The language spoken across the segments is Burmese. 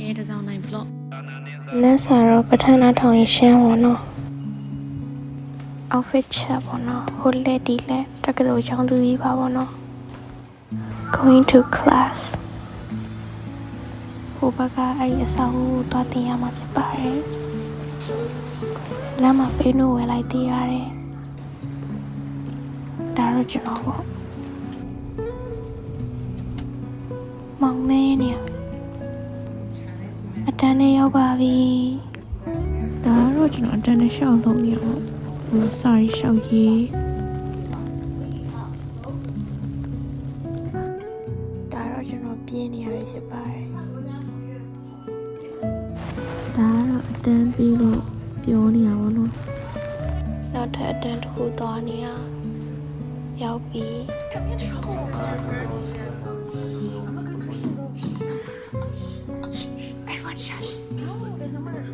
ရဲ့တစ်စောင်းနိုင် vlog လက်စားတော့ပထမထောင်ရင်ရှမ်းပေါ့နော် outfit ချက်ပေါ့နော်ဟိုလက်ဒီလက်တက္ကသိုလ်ကျောင်းသူကြီးပါပေါ့နော် going to class ဟိုဘက်ကအဲ့ဒီအဆောက်အဦကိုသွားတင်ရမှာဖြစ်ပါတယ်လမ်းမှာဖေးနိုးဝယ်လိုက်သေးရတယ်ဒါတော့ကျွန်တော်ပေါ့မောင်မဲနေအတန်းနဲ့ရောက်ပါပြီဒါတော့ကျွန်တော်အတန်းနဲ့ရှောက်လို့ရအောင်စာရီရှောက်ရေးဒါတော့ကျွန်တော်ပြင်းနေရပြီဖြစ်ပါတယ်ဒါတော့အတန်းပြီးလို့ပြောနေရပါတော့နောက်ထပ်အတန်းတစ်ခုသွားနေရရောက်ပြီ Everyone shush. No, there's no more.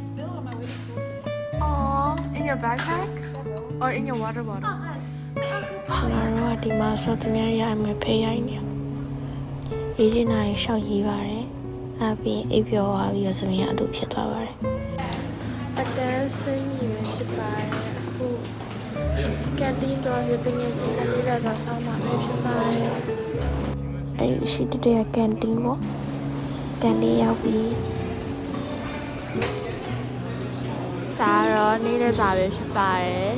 Spill on my way to school today. Aww, in your backpack? Or in your water bottle? ကျွန်တော်တို့ကဒီမှာစောသမ ्या ရအမယ်ဖေးရိုင်းနေရေးချင်တာရှောက်ရေးပါတယ်အပြင်အိပ်ပျော်သွားပြီးတော့သမီးကအလုပ်ဖြစ်သွားပါတယ်အတန်းစင်းကြီးပဲဖြစ်ပါတယ်အခုကန်တင်းတော်ရတဲ့ငယ်ချင်းလေးလာစားဆောင်မှာပဲဖြစ်ပါတယ်အဲ့ရှိတဲ့ကန်တင်းပေါ့ကန်တင်းရောက်ပြီးဒါတော့နေတဲ့စာပဲဖြစ်ပါတယ်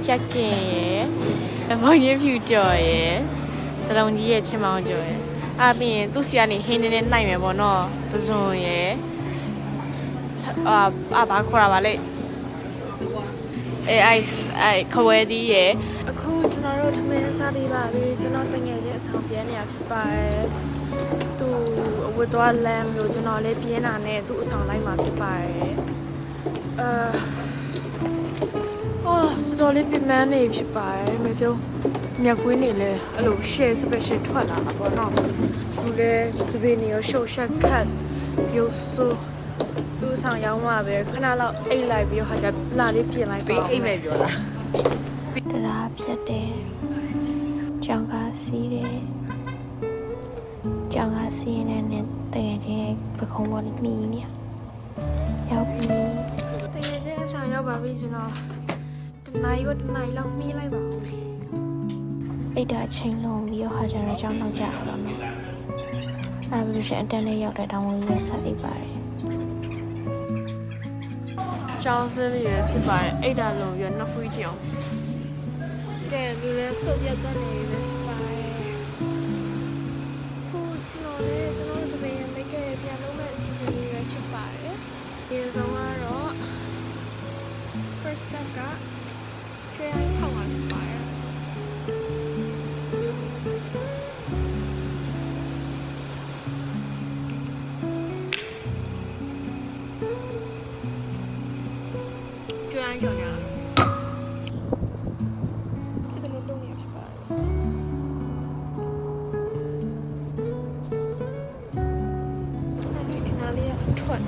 check in ရယ်အမောင်ရင်ဖြူကြော်ရယ်စလုံးကြီးရဲ့ချင်းမောင်ကြော်ရယ်အပြင်သူ့စီကနေဟင်းနေနေနိုင်မယ်ပေါ့နော်ပဇွန်ရယ်ဘာခေါ်တာပါလဲအဲ့ခဝဲဒီရယ်အခုကျွန်တော်တို့ထမင်းစားပြီးပါပြီကျွန်တော်တငယ်ချင်းအဆောင်ပြန်နေရဖြစ်ပါတယ်သူအဝတ်သွားလမ်းလို့ကျွန်တော်လည်းပြင်းတာနဲ့သူ့အဆောင်လိုက်မှာဖြစ်ပါတယ်တော်လေးပြင်မန်းနေဖြစ်ပါတယ်မကျုံမြက်ကွင်းနေလဲအဲ့လို share special ထွက်လာတာပေါ့နော်ဒီလေစပင်းနေရောရှုပ်ရှက်ခတ်ပြုတ်ဆိုးသူ့ဆောင်ရောင်းမှာပဲခဏလောက်အိတ်လိုက်ပြီးတော့ဟာကြလာလေးပြင်လိုက်ပါအိတ်မဲ့ပြောလားတရားဖြတ်တယ်ကြောင်ကားစီးတယ်ကြောင်ကားစီးနေတဲ့တကယ်ချင်းပခုံးပေါ်နေနေရောက်ပြီတကယ်ချင်းဆောင်ရောက်ပါပြီကျွန်တော်နိုင်ရောနိုင်လောက်မီးလိုက်ပါဦးလေအိတ်တာချင်းလုံးပြီးတော့ဟာကြတော့ကြောင်းနောက်ကြအောင်တော့မယ်အဲ့လိုရှင်အတန်းလေးရောက်တဲ့တောင်းဝင်လေးဆက်အိတ်ပါတယ်ကျောင်းစင်းပြီးဖြစ်ပါတယ်အိတ်တာလုံးရနှစ်ဖွေးကြအောင်ကဲလူလဲစုပ်ရက်တဲ့နေပဲဖြစ်ပါတယ်ခုကျွန်တော်စပင်းမိတ်ကပြန်လုံးမဲ့အစီအစဉ်လေးပဲဖြစ်ပါတယ်ဒီဆုံးကတော့ first step ကကျွေးထောက်ပါဖြစ်ပါတယ်ကျွေးကြောင်ရဖြစ်တယ်လို့လုပ်နေဖြစ်ပါတယ်အဲ့ဒီနားလေးထွက်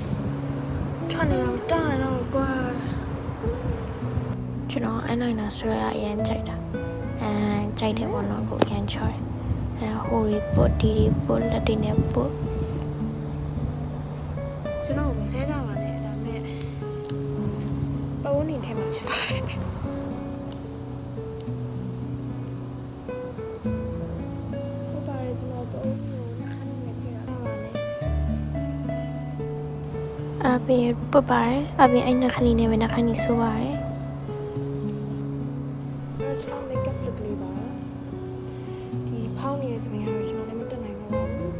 နေတော့တားတော့ကွာကျွန်တော်အနိုင်နာဆွဲရအရင်ကြိုက်တာကြိုက်တယ်ပေါ့နော်ကိုရန်ချော်ဟိုရီပိုတီရီပိုလက်တီနဲ့ပိုကျွန်တော်မဆဲကြပါနဲ့ဒါပေမဲ့ပုံနေထဲမှာဖြစ်ပါတယ်ဟုတ်ပါတယ်ကျွန်တော်ပုံကိုနှခမ်းနေထည့်တာပါနဲ့အပြင်ပုတ်ပါတယ်အပြင်အဲ့နှခမ်းနေပဲနှခမ်းနေဆိုပါတယ်စပင်းကတော့ကျွန်တော်လည်းမတက်နိုင်တော့ပါဘူး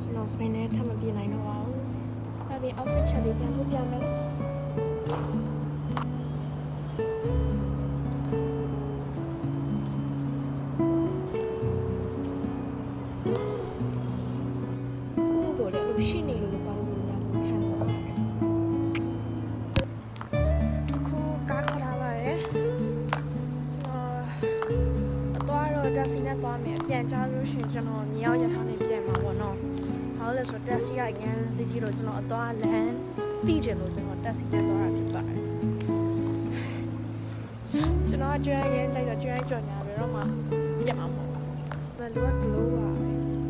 ကျွန်တော်စပင်းနဲ့ထပ်မပြနိုင်တော့ပါဘူးအဲ့ဒီ outfit ချက်လေးပြန်လို့ပြန်မယ်ကိုလည်းလို့ရှိနေလို့ပါလို့များလို့ခံစားရတယ်အခုကားခေါ်လာပါတယ်တက်စီနဲ့သွားမယ်ပြန်ကြားလို့ရှိရင်ကျွန်တော်မြောက်ရထားနဲ့ပြန်မှာပေါ့နော်။ဘာလို့လဲဆိုတော့တက်စီကအရင်စီစီလို့ကျွန်တော်အသွားလမ်းတိကျလို့ကျွန်တော်တက်စီနဲ့သွားတာဖြစ်ပါတယ်။ကျွန်တော်ကျွမ်းရင်ကြိုက်တော့ကျွမ်းကြော်ညာပဲတော့မှပြန်မှာပေါ့။ဘယ်လိုက glow ပါလဲ။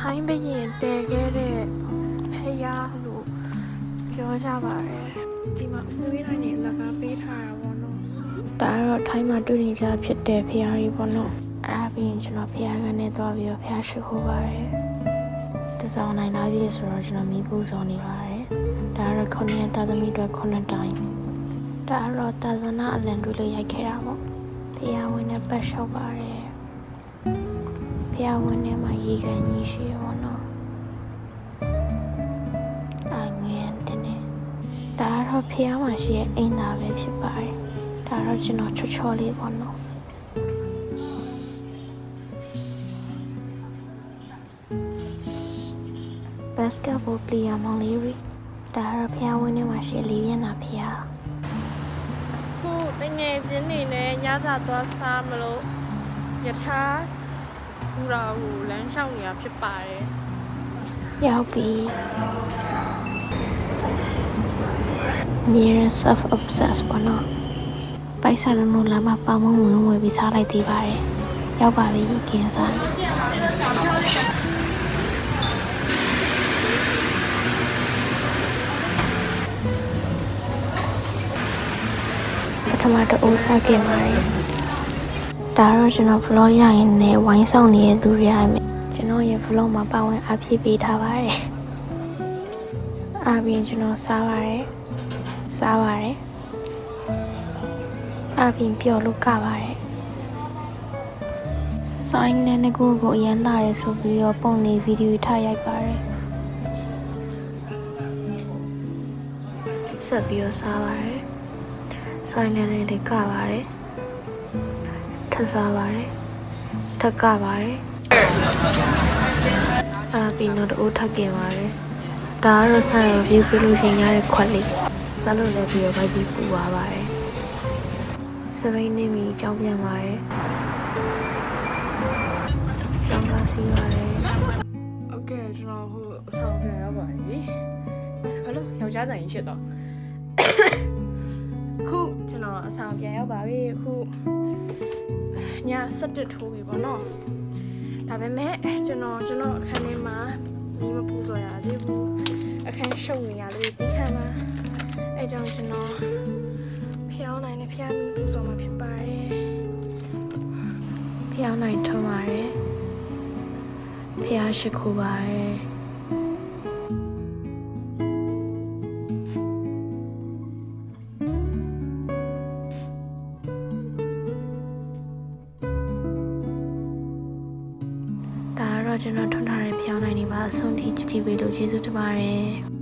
ထိုင်းဘရင်တည်ခဲ့တဲ့ဖယားလို့ပြောကြပါတယ်ဒီမှာအမွေးတိုင်းနေလကားပေးထားတာပေါ့နော်ဒါကတော့ထိုင်းမှာတွေ့နေကြဖြစ်တဲ့ဖယားကြီးပေါ့နော်အဲ့ဒါပြီးရင်ကျွန်တော်ဖယားကနေသွားပြီးတော့ဖယားရှိခိုးပါတယ်တစောင်းနိုင်လာပြီဆိုတော့ကျွန်တော်မိပူဇော်နေပါတယ်ဒါကတော့ခုနှစ်တာသမီတွေခုနှစ်တိုင်းဒါကတော့တာသနာအလံတွေလို့ရိုက်ခဲ့တာပေါ့ဖယားဝင်နဲ့ပတ်လျှောက်ပါတယ်ဖယားဝင်နဲ့မှာရေကန်ကြီးရှိရောနော်အငင်းတင်နေဒါကတော့ဖယားမှာရှိရဲ့အိမ်သားပဲဖြစ်ပါတယ်ဒါတော့ကျွန်တော်ချောချောလေးပေါ့နော်ဘတ်စကတ်ဘောပလီယာမောင်လေးရီဒါကတော့ဖယားဝင်ထဲမှာရှိလေးမျက်နှာဖယားခုတငယ်ချင်းနေနဲ့ညစာသွားစားမလို့ယထာဘူရာကိုလမ်းလျှောက်နေတာဖြစ်ပါတယ်ရောက်ပြီMirror self obsessed ပေါ့နော်ပိုက်ဆံလုံးလာမှပေါမုံဝင်ဝင်ပြီးစားလိုက်သေးပါတယ်ရောက်ပါပြီကင်းစားပထမတော့စားခဲ့ပါတယ်ဒါတော့ကျွန်တော် vlog ရရင်လည်းဝိုင်းဆောင်နေတဲ့သူတွေရမယ်ကျွန်တော်ရဲ့ vlog မှာပါဝင်အဖြစ်ပေးထားပါတယ်အားပြီးကျွန်တော်စားပါတယ်အားပြီးပျော်လို့ကပါတယ်ဆိုင်နဲ့ကိုအရန်လာရဲဆိုပြီးတော့ပုံနေဗီဒီယိုထားရိုက်ပါတယ်ဆက်ပြီးတော့စားပါတယ်ဆိုင်နဲ့လည်းကပါတယ်ထပ်စားပါတယ်ထပ်ကပါတယ်အားပြီးတော့အိုးထပ်กินပါတယ်ဒါကတော့ဆိုင်ရ view ပြလို့ရှင်ရတဲ့ခွက်လေးစားလို့လည်းပြီးတော့ဗိုက်ကြီးပူသွားပါတယ်စပိန်နေမီကြောင်းပြန်ပါတယ်ဆောင်းကားစီးပါတယ်โอเคကျွန်တော်ဟိုဆောင်းပြန်ရောက်ပါပြီဘာလို့ယောက်ျားတိုင်ဖြစ်တော့ခုကျွန်တော်အဆောင်ပြန်ရောက်ပါပြီခုည7ထိုးပြီပေါ့နော်ဒါပေမဲ့ကျွန်တော်အခန်းထဲမှာမီးမပူစော်ရသေးဘူးအခန်းရှုပ်နေရလို့ပြီးခံပါအဲကြောင့်ကျွန်တော်ဖျောင်းနိုင်နဲ့ဖျားမီးပူစော်မှာဖြစ်ပါတယ်ဖျောင်းနိုင်ထုံးပါတယ်ဖျားရှိခိုးပါတယ်ဒါကတော့ကျွန်တော်ထွန်းထားတဲ့ဖျောင်းနိုင်နေပါအဆုံးထိကြည့်ပေးလို့ကျေးဇူးတင်ပါတယ်